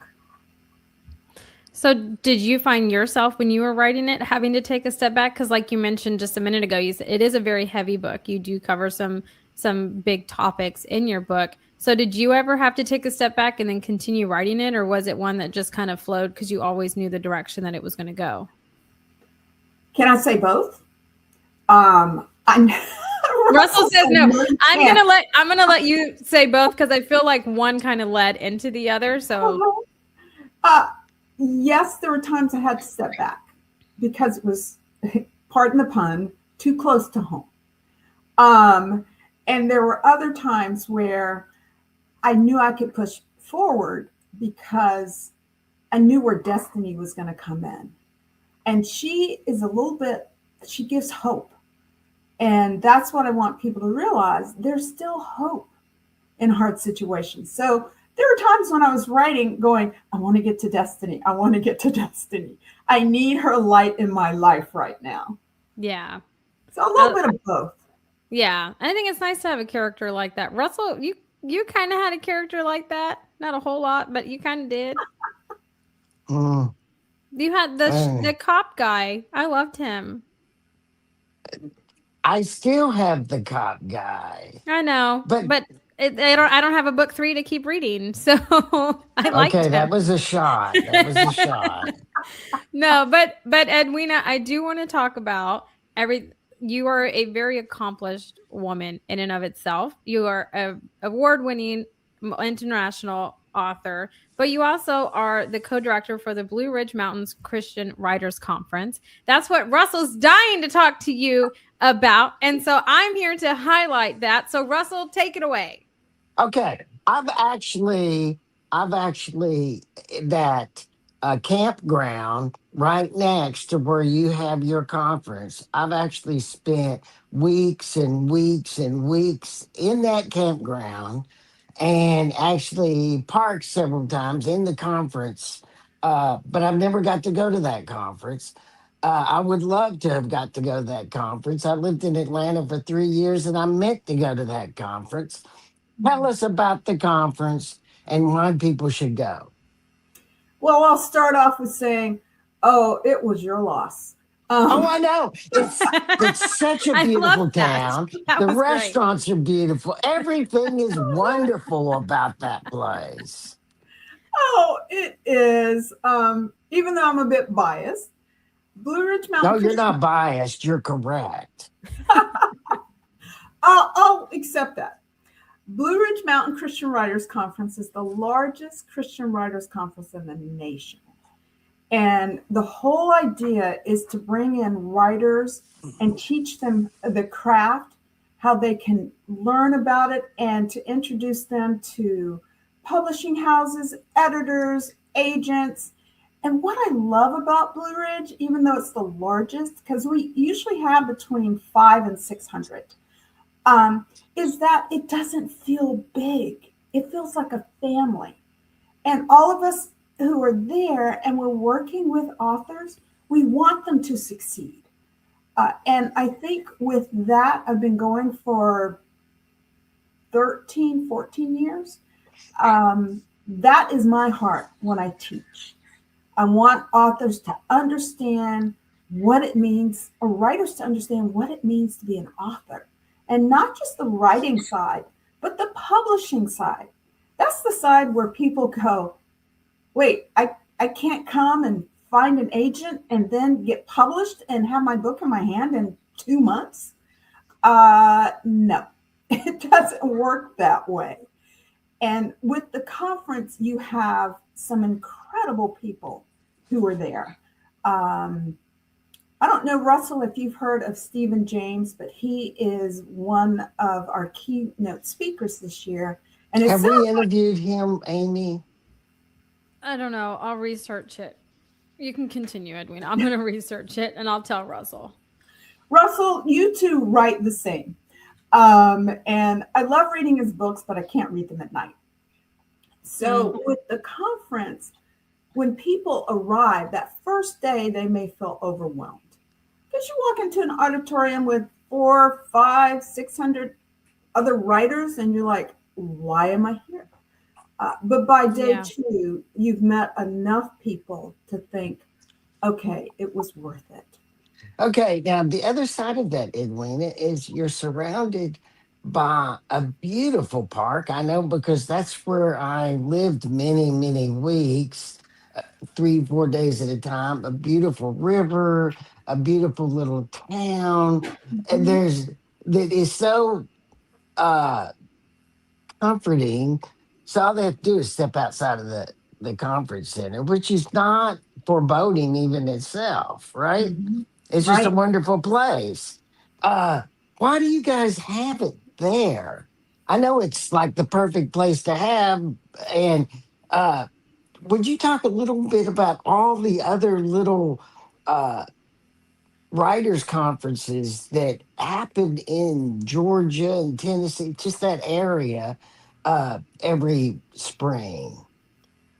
[SPEAKER 1] So did you find yourself when you were writing it having to take a step back? Because like you mentioned just a minute ago, you said it is a very heavy book. You do cover some big topics in your book. So did you ever have to take a step back and then continue writing it? Or was it one that just kind of flowed because you always knew the direction that it was going to go?
[SPEAKER 3] Can I say both?
[SPEAKER 1] Russell says no. I'm gonna let you say both because I feel like one kind of led into the other. So
[SPEAKER 3] yes, there were times I had to step back because it was, pardon the pun, too close to home. And there were other times where I knew I could push forward because I knew where Destiny was going to come in. And she is she gives hope. And that's what I want people to realize. There's still hope in hard situations. So There were times when I was writing going, I want to get to Destiny. I want to get to Destiny. I need her light in my life right now.
[SPEAKER 1] Yeah.
[SPEAKER 3] So a little
[SPEAKER 1] I,
[SPEAKER 3] bit of both.
[SPEAKER 1] yeah. I think it's nice to have a character like that. Russell, you kind of had a character like that. Not a whole lot, but you kind of did.
[SPEAKER 2] Mm,
[SPEAKER 1] You had
[SPEAKER 2] uh,
[SPEAKER 1] the cop guy. I loved him.
[SPEAKER 2] I still have the cop guy,
[SPEAKER 1] I know,
[SPEAKER 2] but
[SPEAKER 1] but I don't have a book 3 to keep reading, so I liked
[SPEAKER 2] okay,
[SPEAKER 1] him.
[SPEAKER 2] that was a shot. That was a shot.
[SPEAKER 1] No, but Edwina, I do want to talk about every. You are a very accomplished woman in and of itself. You are a award-winning international author, but you also are the co-director for the Blue Ridge Mountains Christian Writers Conference. That's what Russell's dying to talk to you about, and so I'm here to highlight that. So Russell, take it away.
[SPEAKER 2] Okay, I've actually that campground right next to where you have your conference. I've actually spent weeks and weeks and weeks in that campground, and actually parked several times in the conference. But I've never got to go to that conference. I would love to have got to go to that conference. I lived in Atlanta for 3 years, and I meant to go to that conference. Tell us about the conference and why people should go.
[SPEAKER 3] Well, I'll start off with saying, oh, it was your loss.
[SPEAKER 2] Oh,
[SPEAKER 3] Um,
[SPEAKER 2] I know. It's such a
[SPEAKER 1] I love
[SPEAKER 2] beautiful
[SPEAKER 1] that.
[SPEAKER 2] town.
[SPEAKER 1] That
[SPEAKER 2] The
[SPEAKER 1] was great.
[SPEAKER 2] restaurants are beautiful. Everything is wonderful about that place.
[SPEAKER 3] oh, it is. Even though I'm a bit biased, Blue Ridge
[SPEAKER 2] No,
[SPEAKER 3] Mountain
[SPEAKER 2] you're
[SPEAKER 3] Christian.
[SPEAKER 2] not biased. You're correct.
[SPEAKER 3] I'll accept that. Blue Ridge Mountain Christian Writers Conference is the largest Christian writers conference in the nation. And the whole idea is to bring in writers and teach them the craft, how they can learn about it, and to introduce them to publishing houses, editors, agents. And what I love about Blue Ridge, even though it's the largest, because we usually have between 5 and 600, is that it doesn't feel big. It feels like a family. And all of us who are there and we're working with authors, we want them to succeed. And I think with that, I've been going for 13, 14 years. That is my heart when I teach. I want authors to understand what it means, or writers to understand what it means to be an author. And not just the writing side, but the publishing side. That's the side where people go, wait, I can't come and find an agent and then get published and have my book in my hand in 2 months. No, it doesn't work that way. And with the conference, you have some incredible people who are there. Um, I don't know, Russell, if you've heard of Stephen James, but he is one of our keynote speakers this year. And it
[SPEAKER 2] Have we
[SPEAKER 3] sounds like,
[SPEAKER 2] interviewed him, Amy?
[SPEAKER 1] I don't know. I'll research it. You can continue, Edwina. I'm going to research it and I'll tell Russell.
[SPEAKER 3] Russell, you two write the same. And I love reading his books, but I can't read them at night.
[SPEAKER 1] Mm.
[SPEAKER 3] So with the conference, when people arrive that first day, they may feel overwhelmed because you walk into an auditorium with 4, 5, 600 other writers, and you're like, why am I here? But by day
[SPEAKER 1] Yeah.
[SPEAKER 3] 2, you've met enough people to think, okay, it was worth it.
[SPEAKER 2] Okay, now the other side of that, Edwina, is you're surrounded by a beautiful park. I know because that's where I lived many, many weeks, 3, 4 days at a time. A beautiful river, a beautiful little town. And
[SPEAKER 3] Mhm.
[SPEAKER 2] there's that is so uh comforting. So all they have to do is step outside of the conference center, which is not foreboding even itself, right?
[SPEAKER 3] Mhm.
[SPEAKER 2] It's just a
[SPEAKER 3] Right.
[SPEAKER 2] wonderful place. Uh, why do you guys have it there? I know it's like the perfect place to have. And uh, would you talk a little bit about all the other little uh, writers' conferences that happened in Georgia and Tennessee, just that area? every spring.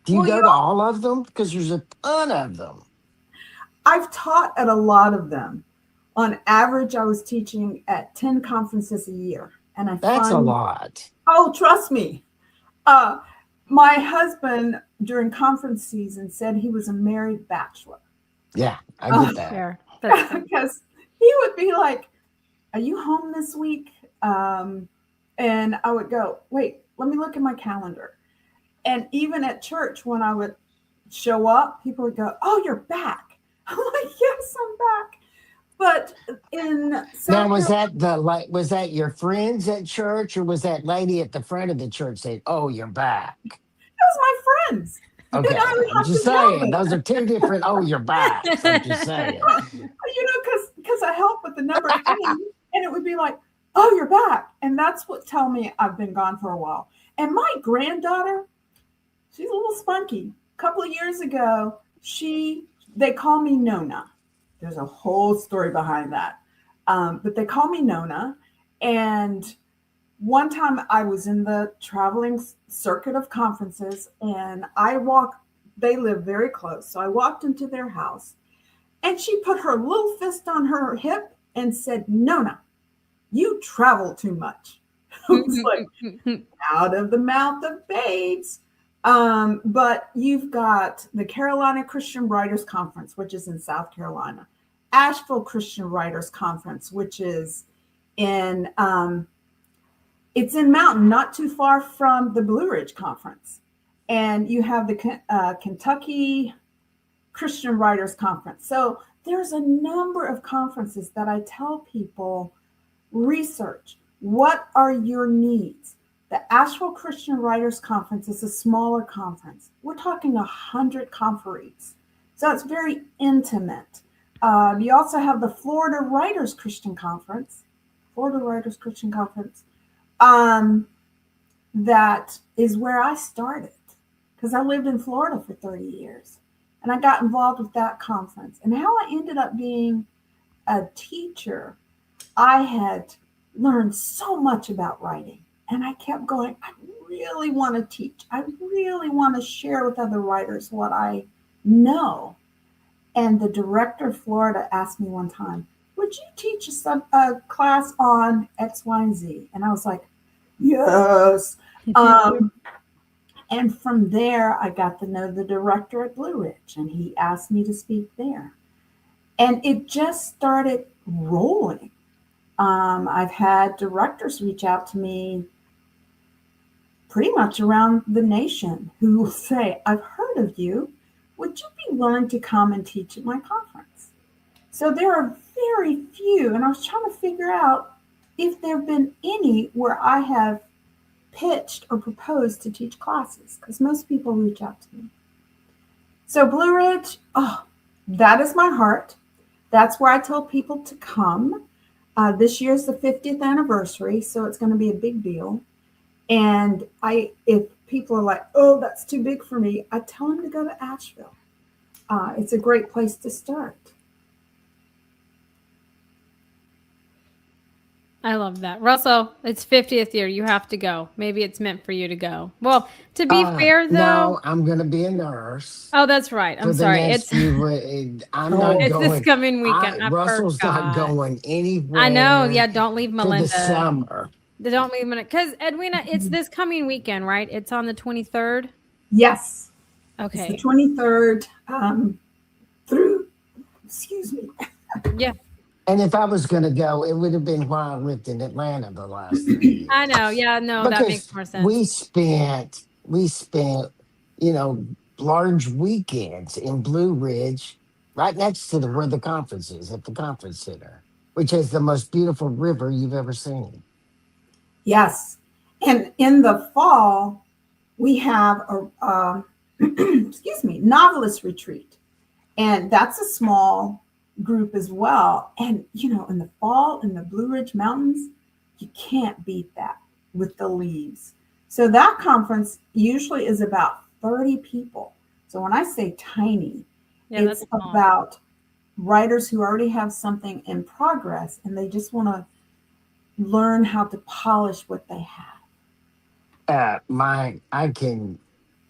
[SPEAKER 2] Do you
[SPEAKER 3] Well,
[SPEAKER 2] go to all of them? Because there's a ton of them.
[SPEAKER 3] I've taught at a lot of them. On average, I was teaching at 10 conferences a year. And I
[SPEAKER 2] That's a
[SPEAKER 3] find,
[SPEAKER 2] lot.
[SPEAKER 3] oh, trust me. Uh, my husband during conference season said he was a married bachelor.
[SPEAKER 2] Yeah, I
[SPEAKER 3] Uh,
[SPEAKER 2] get that.
[SPEAKER 1] Fair. That's fair.
[SPEAKER 3] because he would be like, "Are you home this week?" And I would go, "Wait, let me look at my calendar." And even at church, when I would show up, people would go, "Oh, you're back." I'm like, "Yes, I'm back." But in
[SPEAKER 2] Now,
[SPEAKER 3] South Carolina,
[SPEAKER 2] was that your friends at church, or was that lady at the front of the church saying, "Oh, you're back"?
[SPEAKER 3] it was my friends. And I
[SPEAKER 2] Okay,
[SPEAKER 3] would
[SPEAKER 2] I'm
[SPEAKER 3] have
[SPEAKER 2] just
[SPEAKER 3] to tell
[SPEAKER 2] saying
[SPEAKER 3] them,
[SPEAKER 2] those are two different. "Oh, you're back." I'm just saying.
[SPEAKER 3] because I help with the number of things, and it would be like, "Oh, you're back," and that's what tell me I've been gone for a while. And my granddaughter, she's a little spunky. A couple of years ago, they call me Nona. There's a whole story behind that, but they call me Nona. And one time I was in the traveling circuit of conferences, and I walked. They live very close, so I walked into their house, and she put her little fist on her hip and said, "Nona, you travel too much." I was like, out of the mouth of babes. But you've got the Carolina Christian Writers Conference, which is in South Carolina, Asheville Christian Writers Conference, which is in it's in Mountain, not too far from the Blue Ridge Conference, and you have the Kentucky Christian Writers Conference. So there's a number of conferences that I tell people research. What are your needs? The Asheville Christian Writers Conference is a smaller conference. We're talking 100 conferees. So it's very intimate. You also have the Florida Writers Christian Conference, um, that is where I started because I lived in Florida for 30 years. And I got involved with that conference. And how I ended up being a teacher, I had learned so much about writing. And I kept going, I really want to teach. I really want to share with other writers what I know. And the director of Florida asked me one time, "Would you teach a class on X, Y, and Z?" And I was like, "Yes." Um, and from there, I got to know the director at Blue Ridge, and he asked me to speak there. And it just started rolling. I've had directors reach out to me pretty much around the nation who will say, "I've heard of you. Would you be willing to come and teach at my conference?" So there are very few, and I was trying to figure out if there have been any where I have pitched or proposed to teach classes because most people reach out to me. So Blue Ridge, oh, that is my heart. That's where I tell people to come. This year's the 50th anniversary, so it's going to be a big deal. And if people are like, "Oh, that's too big for me," I tell them to go to Asheville. It's a great place to start.
[SPEAKER 1] I love that. Russell, it's 50th year. You have to go. Maybe it's meant for you to go. Well, to be fair though,
[SPEAKER 2] No, I'm going to be a nurse
[SPEAKER 1] oh, that's right.
[SPEAKER 2] for
[SPEAKER 1] I'm
[SPEAKER 2] the
[SPEAKER 1] sorry.
[SPEAKER 2] next I'm not
[SPEAKER 1] It's this
[SPEAKER 2] going.
[SPEAKER 1] coming weekend. I
[SPEAKER 2] Russell's not
[SPEAKER 1] forgot.
[SPEAKER 2] going
[SPEAKER 1] I know.
[SPEAKER 2] anywhere
[SPEAKER 1] Yeah, don't leave
[SPEAKER 2] for the
[SPEAKER 1] Melinda.
[SPEAKER 2] summer.
[SPEAKER 1] Don't leave Melinda. Because Edwina, it's this coming weekend, right? It's on the 23rd.
[SPEAKER 3] Yes, it's the
[SPEAKER 1] Okay.
[SPEAKER 3] 23rd through, excuse me.
[SPEAKER 1] Yeah,
[SPEAKER 2] And if I was going to go, it would have been while I lived in Atlanta the last 3
[SPEAKER 1] I know.
[SPEAKER 2] years,
[SPEAKER 1] Yeah, no, that makes
[SPEAKER 2] because
[SPEAKER 1] more sense.
[SPEAKER 2] we spent, you know, large weekends in Blue Ridge, right next to where the conference is at the conference center, which has the most beautiful river you've ever seen.
[SPEAKER 3] Yes. And in the fall, we have a excuse me, novelist retreat. And that's a small group as well. And, in the fall in the Blue Ridge Mountains, you can't beat that with the leaves. So that conference usually is about 30 people. So when I say tiny,
[SPEAKER 1] Yeah,
[SPEAKER 3] it's
[SPEAKER 1] that's small.
[SPEAKER 3] about writers who already have something in progress and they just want to learn how to polish what they have.
[SPEAKER 2] I can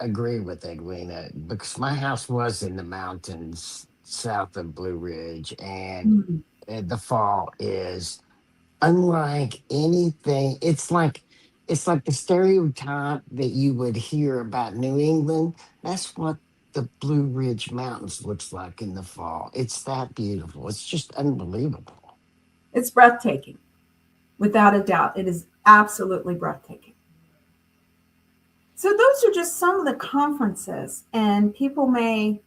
[SPEAKER 2] agree with Edwina because my house was in the mountains south of Blue Ridge, and
[SPEAKER 3] Mm.
[SPEAKER 2] the fall is unlike anything. It's like the stereotype that you would hear about New England. That's what the Blue Ridge Mountains looks like in the fall. It's that beautiful. It's just unbelievable.
[SPEAKER 3] It's breathtaking, without a doubt. It is absolutely breathtaking. So those are just some of the conferences, and people may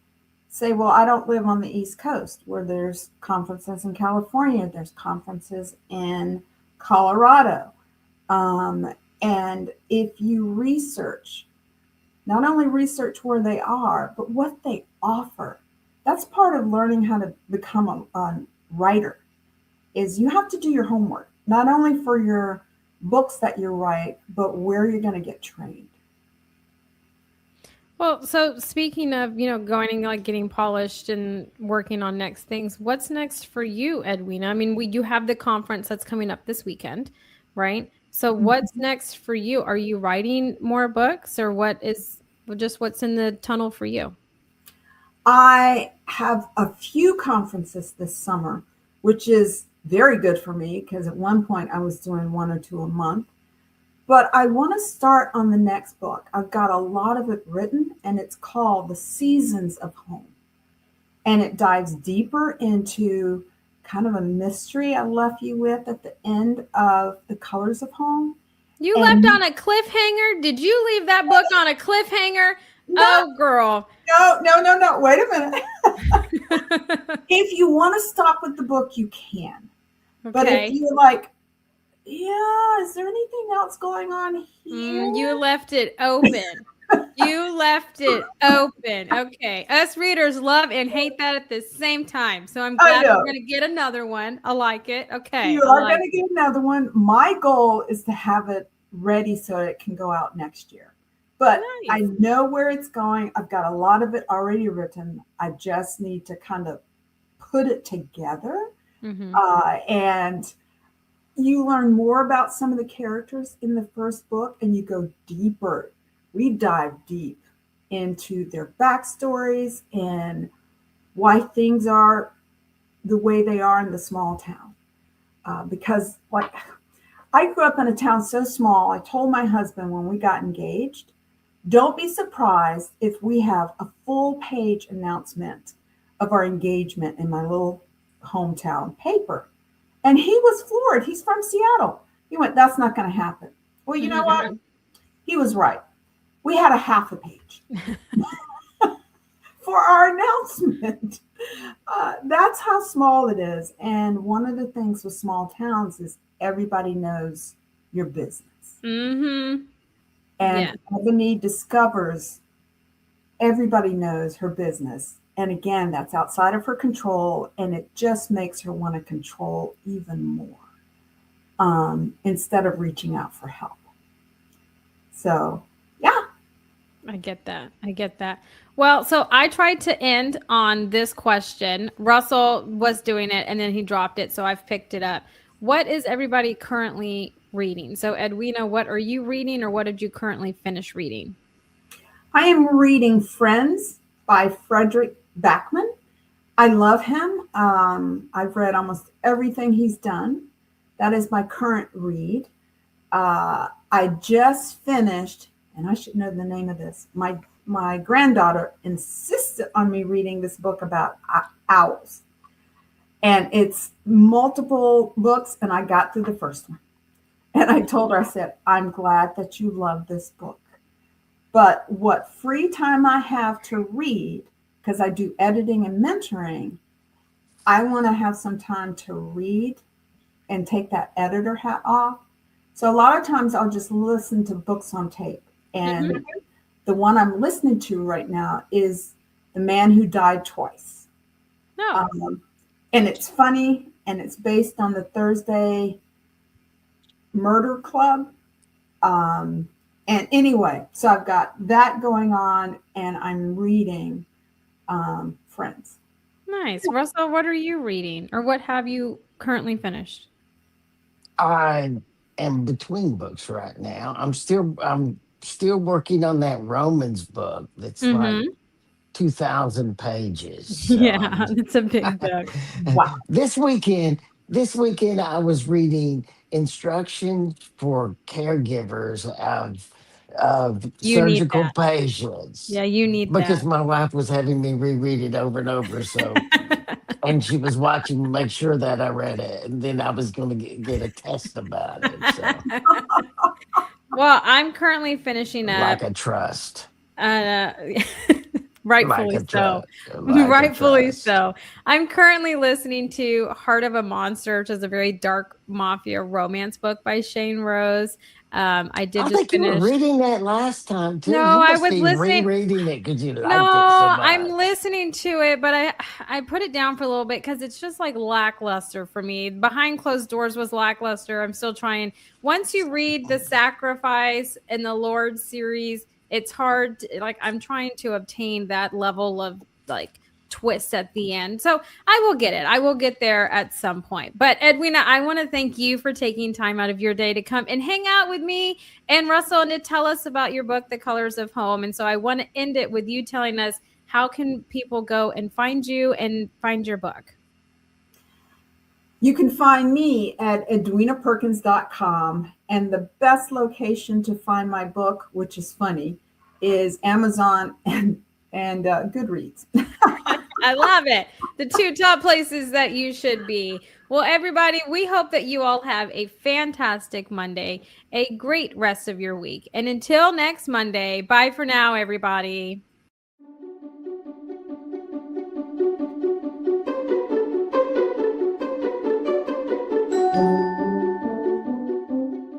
[SPEAKER 3] say, well, I don't live on the East Coast where there's conferences in California, there's conferences in Colorado. Um, and if you research, not only research where they are, but what they offer, that's part of learning how to become a writer, is you have to do your homework, not only for your books that you write, but where you're going to get trained.
[SPEAKER 1] Well, so speaking of, going and like getting polished and working on next things, what's next for you, Edwina? I mean, you have the conference that's coming up this weekend, right? So what's next for you? Are you writing more books, or what's in the tunnel for you?
[SPEAKER 3] I have a few conferences this summer, which is very good for me because at one point I was doing one or two a month. But I want to start on the next book. I've got a lot of it written, and it's called The Seasons of Home. And it dives deeper into kind of a mystery I left you with at the end of The Colors of Home.
[SPEAKER 1] You left
[SPEAKER 3] And
[SPEAKER 1] on a cliffhanger? Did you leave that book on a cliffhanger?
[SPEAKER 3] no,
[SPEAKER 1] Oh, girl.
[SPEAKER 3] no. Wait a minute. If you want to stop with the book, you can. But if
[SPEAKER 1] Okay.
[SPEAKER 3] you're like, yeah, is there anything else going on here?
[SPEAKER 1] You left it open. You left it open. Okay. Us readers love and hate that at the same time. So I'm
[SPEAKER 3] I
[SPEAKER 1] glad we're
[SPEAKER 3] know.
[SPEAKER 1] going to get another one. I like it. Okay.
[SPEAKER 3] You
[SPEAKER 1] I
[SPEAKER 3] are
[SPEAKER 1] like
[SPEAKER 3] going to get another one. My goal is to have it ready so it can go out next year. But I
[SPEAKER 1] Nice.
[SPEAKER 3] know where it's going. I've got a lot of it already written. I just need to kind of put it together.
[SPEAKER 1] Mm-hmm.
[SPEAKER 3] And you learn more about some of the characters in the first book, and you go deeper. We dive deep into their backstories and why things are the way they are in the small town. Because, like, I grew up in a town so small, I told my husband when we got engaged, don't be surprised if we have a full page announcement of our engagement in my little hometown paper. And he was floored. He's from Seattle. He went, that's not going to happen. Well, you know what? He was right. We had a half a page for our announcement. That's how small it is. And one of the things with small towns is everybody knows your business.
[SPEAKER 1] Mm-hmm.
[SPEAKER 3] And
[SPEAKER 1] Yeah.
[SPEAKER 3] Ebony discovers everybody knows her business. And again, that's outside of her control. And it just makes her want to control even more instead of reaching out for help. So, yeah.
[SPEAKER 1] I get that. I get that. Well, so I tried to end on this question. Russell was doing it and then he dropped it, so I've picked it up. What is everybody currently reading? So, Edwina, what are you reading, or what did you currently finish reading?
[SPEAKER 3] I am reading Friends by Frederick Backman. I love him. I've read almost everything he's done. That is my current read. I just finished, and I should know the name of this. My granddaughter insisted on me reading this book about owls, and it's multiple books, and I got through the first one. And I told her, I said, I'm glad that you love this book. But what free time I have to read, because I do editing and mentoring, I want to have some time to read and take that editor hat off. So a lot of times I'll just listen to books on tape.
[SPEAKER 1] Mm-hmm.
[SPEAKER 3] And the one I'm listening to right now is The Man Who Died Twice.
[SPEAKER 1] No.
[SPEAKER 3] And it's funny, and it's based on the Thursday Murder Club. And anyway, so I've got that going on, and I'm reading Friends.
[SPEAKER 1] Nice. Russell, what are you reading, or what have you currently finished?
[SPEAKER 2] I am between books right now. I'm still working on that Romans book that's like
[SPEAKER 1] Mm-hmm.
[SPEAKER 2] 2,000 pages. So
[SPEAKER 1] Yeah, it's a big book.
[SPEAKER 3] Wow.
[SPEAKER 2] this weekend, I was reading instructions for caregivers of
[SPEAKER 1] You need
[SPEAKER 2] surgical
[SPEAKER 1] that.
[SPEAKER 2] patients
[SPEAKER 1] Yeah, you need that.
[SPEAKER 2] because my wife was having me reread it over and over. So, and she was watching to make sure that I read it, and then I was going to get a test about it. So,
[SPEAKER 1] Well, I'm currently finishing up.
[SPEAKER 2] like a trust,
[SPEAKER 1] Uh,
[SPEAKER 2] like
[SPEAKER 1] rightfully
[SPEAKER 2] a
[SPEAKER 1] so.
[SPEAKER 2] trust, like a
[SPEAKER 1] Rightfully
[SPEAKER 2] trust.
[SPEAKER 1] so. I'm currently listening to Heart of a Monster, which is a very dark mafia romance book by Shane Rose. I did
[SPEAKER 2] I
[SPEAKER 1] just
[SPEAKER 2] think you were
[SPEAKER 1] finish.
[SPEAKER 2] reading that last time too.
[SPEAKER 1] No,
[SPEAKER 2] You
[SPEAKER 1] I
[SPEAKER 2] must
[SPEAKER 1] was
[SPEAKER 2] be
[SPEAKER 1] listening.
[SPEAKER 2] rereading it because you
[SPEAKER 1] No,
[SPEAKER 2] liked it so
[SPEAKER 1] I'm
[SPEAKER 2] much.
[SPEAKER 1] listening to it, but I put it down for a little bit because it's just like lackluster for me. Behind Closed Doors was lackluster. I'm still trying. Once you read the Sacrifice and the Lord series, it's hard. Like I'm trying to obtain that level of like twist at the end. So I will get it. I will get there at some point. But Edwina, I want to thank you for taking time out of your day to come and hang out with me and Russell and to tell us about your book, The Colors of Home. And so I want to end it with you telling us how can people go and find you and find your book?
[SPEAKER 3] You can find me at edwinaperkins.com. And the best location to find my book, which is funny, is Amazon and Goodreads.
[SPEAKER 1] I love it. The two top places that you should be. Well, everybody, we hope that you all have a fantastic Monday, a great rest of your week. And until next Monday, bye for now, everybody.